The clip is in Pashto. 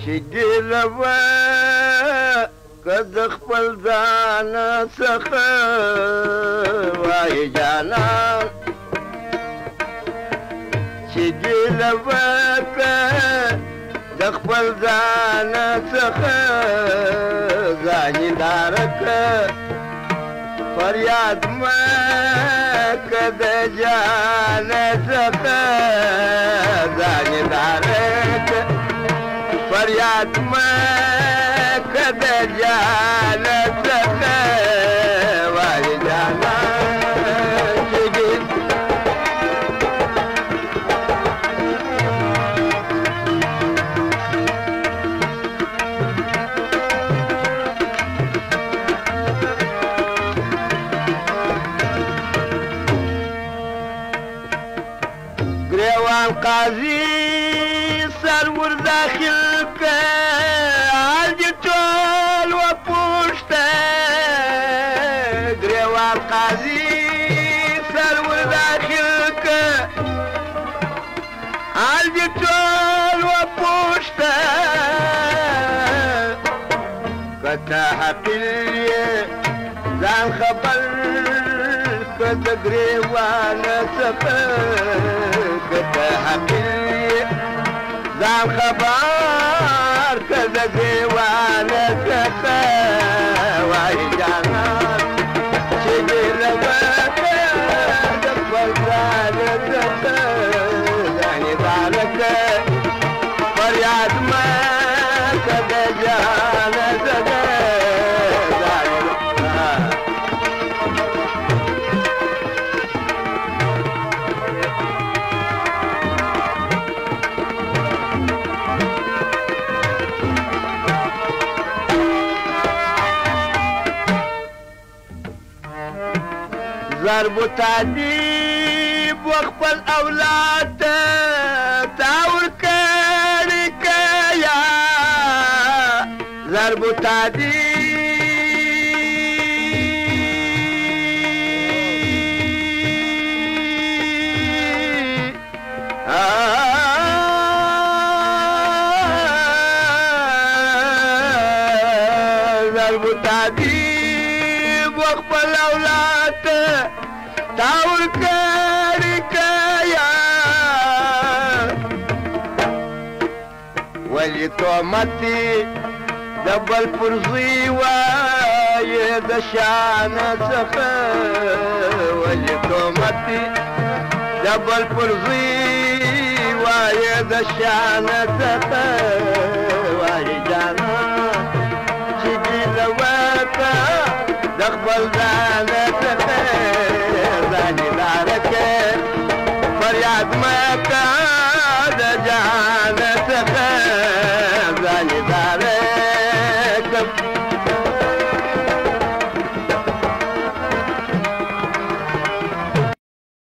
چې ګیله به که د خپل ځان څخه وایې جانان چې ګیله به که د خپل ځان څخه ځانیداره که فریاد مه که د جان څخه ځانیداره که فریاد مه که د جان څخه وایې جانان چې ګریوان قاضي سر ور داخل که حال دې ټول وپوښته ګریوان قاضي سر ور داخل که حال دې ټول وپوښته که ته حقیل یې ځان خبر که د ګریوان څخه که ته حقیل ځان خبر که د ګریوان څخه وایې جانان چې ګیله به که د خپل ځان څخه ځانیداره که فریاد مه که د جان څخه ضرب و تعذیب و خپل اولاد ته تا ورکړې که یا ضرب و تعذیب ضرب و تعذیب و خپل اولاد ته تا ورکړې که یا ولې تهمت د بل پر زوی وایې د شان څخه ولې تهمت د بل پر زوی وایې د شان څخه وایې جانان چې ګیله وکړه د خپل ځان څخه ځانیداره که فریاد مه که